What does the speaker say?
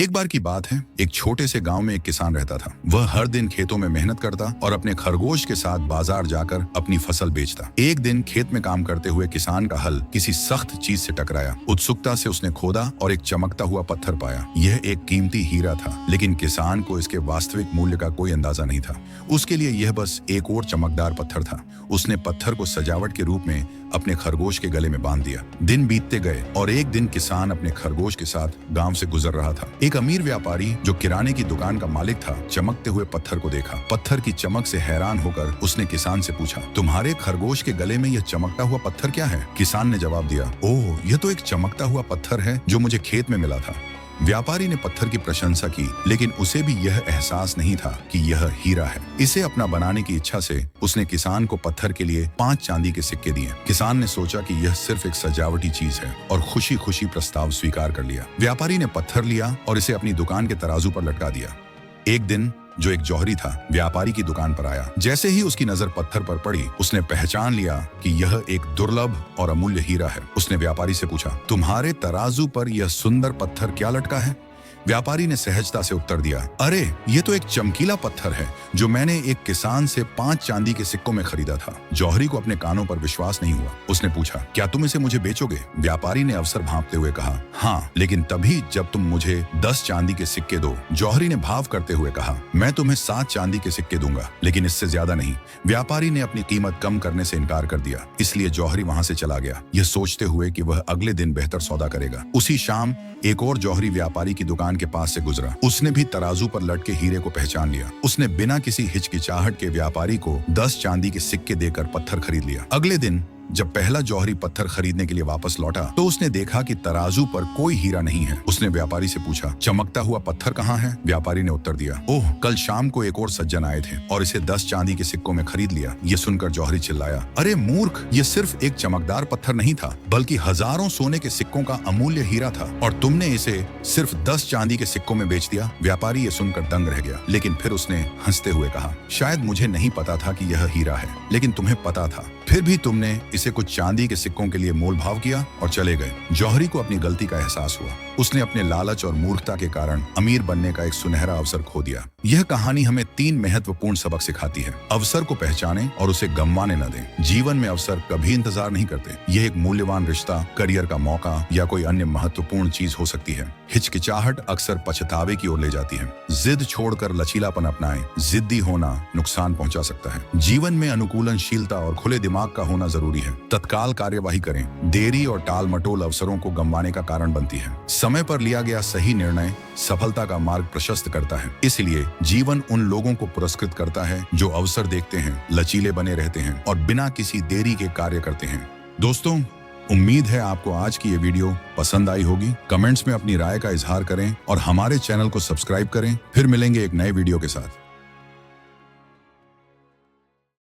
एक बार की बात है, एक छोटे से गांव में एक किसान रहता था। वह हर दिन खेतों में मेहनत करता और अपने खरगोश के साथ बाजार जाकर अपनी फसल बेचता। एक दिन खेत में काम करते हुए किसान का हल किसी सख्त चीज से टकराया। उत्सुकता से उसने खोदा और एक चमकता हुआ पत्थर पाया। यह एक कीमती हीरा था, लेकिन किसान को इसके वास्तविक मूल्य का कोई अंदाजा नहीं था। उसके लिए यह बस एक और चमकदार पत्थर था। उसने पत्थर को सजावट के रूप में अपने खरगोश के गले में बांध दिया। दिन बीतते गए और एक दिन किसान अपने खरगोश के साथ गांव से गुजर रहा था। एक अमीर व्यापारी जो किराने की दुकान का मालिक था, चमकते हुए पत्थर को देखा। पत्थर की चमक से हैरान होकर उसने किसान से पूछा, तुम्हारे खरगोश के गले में यह चमकता हुआ पत्थर क्या है? किसान ने जवाब दिया, ओह, यह तो एक चमकता हुआ पत्थर है जो मुझे खेत में मिला था। व्यापारी ने पत्थर की प्रशंसा की, लेकिन उसे भी यह एहसास नहीं था कि यह हीरा है। इसे अपना बनाने की इच्छा से उसने किसान को पत्थर के लिए 5 चांदी के सिक्के दिए। किसान ने सोचा कि यह सिर्फ एक सजावटी चीज है और खुशी खुशी प्रस्ताव स्वीकार कर लिया। व्यापारी ने पत्थर लिया और इसे अपनी दुकान के तराजू पर लटका दिया। एक दिन जो एक जौहरी था, व्यापारी की दुकान पर आया। जैसे ही उसकी नजर पत्थर पर पड़ी, उसने पहचान लिया कि यह एक दुर्लभ और अमूल्य हीरा है। उसने व्यापारी से पूछा, तुम्हारे तराजू पर यह सुंदर पत्थर क्या लटका है? व्यापारी ने सहजता से उत्तर दिया, अरे, ये तो एक चमकीला पत्थर है जो मैंने एक किसान से 5 चांदी के सिक्कों में खरीदा था। जौहरी को अपने कानों पर विश्वास नहीं हुआ। उसने पूछा, क्या तुम इसे मुझे बेचोगे? व्यापारी ने अवसर भांपते हुए कहा, हाँ, लेकिन तभी जब तुम मुझे 10 चांदी के सिक्के दो। जौहरी ने भाव करते हुए कहा, मैं तुम्हें 7 चांदी के सिक्के दूंगा, लेकिन इससे ज्यादा नहीं। व्यापारी ने अपनी कीमत कम करने से इनकार कर दिया। इसलिए जौहरी वहां से चला गया, यह सोचते हुए कि वह अगले दिन बेहतर सौदा करेगा। उसी शाम एक और जौहरी व्यापारी की दुकान के पास से गुजरा। उसने भी तराजू पर लटके हीरे को पहचान लिया। उसने बिना किसी हिचकिचाहट के व्यापारी को 10 चांदी के सिक्के देकर पत्थर खरीद लिया। अगले दिन जब पहला जौहरी पत्थर खरीदने के लिए वापस लौटा, तो उसने देखा कि तराजू पर कोई हीरा नहीं है। उसने व्यापारी से पूछा, चमकता हुआ पत्थर कहाँ है? व्यापारी ने उत्तर दिया, ओह, कल शाम को एक और सज्जन आए थे और इसे 10 चांदी के सिक्कों में खरीद लिया। ये सुनकर जौहरी चिल्लाया, अरे मूर्ख, ये सिर्फ एक चमकदार पत्थर नहीं था, बल्कि हजारों सोने के सिक्कों का अमूल्य हीरा था, और तुमने इसे सिर्फ 10 चांदी के सिक्कों में बेच दिया। व्यापारी ये सुनकर दंग रह गया, लेकिन फिर उसने हंसते हुए कहा, शायद मुझे नहीं पता था कि यह हीरा है, लेकिन तुम्हें पता था, फिर भी तुमने इसे कुछ चांदी के सिक्कों के लिए मोल भाव किया और चले गए। जौहरी को अपनी गलती का एहसास हुआ। उसने अपने लालच और मूर्खता के कारण अमीर बनने का एक सुनहरा अवसर खो दिया। यह कहानी हमें 3 महत्वपूर्ण सबक सिखाती है। अवसर को पहचानें और उसे गंवाने न दें। जीवन में अवसर कभी इंतजार नहीं करते। यह एक मूल्यवान रिश्ता, करियर का मौका या कोई अन्य महत्वपूर्ण चीज हो सकती है। हिचकिचाहट अक्सर पछतावे की ओर ले जाती है। जिद छोड़कर लचीलापन अपनाएं। जिद्दी होना नुकसान पहुंचा सकता है। जीवन में अनुकूलनशीलता और खुले दिमाग का होना जरूरी है। तत्काल कार्यवाही करें। देरी और टाल मटोल अवसरों को गंवाने का कारण बनती है। समय पर लिया गया सही निर्णय सफलता का मार्ग प्रशस्त करता है। इसलिए जीवन उन लोगों को पुरस्कृत करता है जो अवसर देखते हैं, लचीले बने रहते हैं और बिना किसी देरी के कार्य करते हैं। दोस्तों, उम्मीद है आपको आज की ये वीडियो पसंद आई होगी। कमेंट्स में अपनी राय का इजहार करें और हमारे चैनल को सब्सक्राइब करें। फिर मिलेंगे एक नए वीडियो के साथ।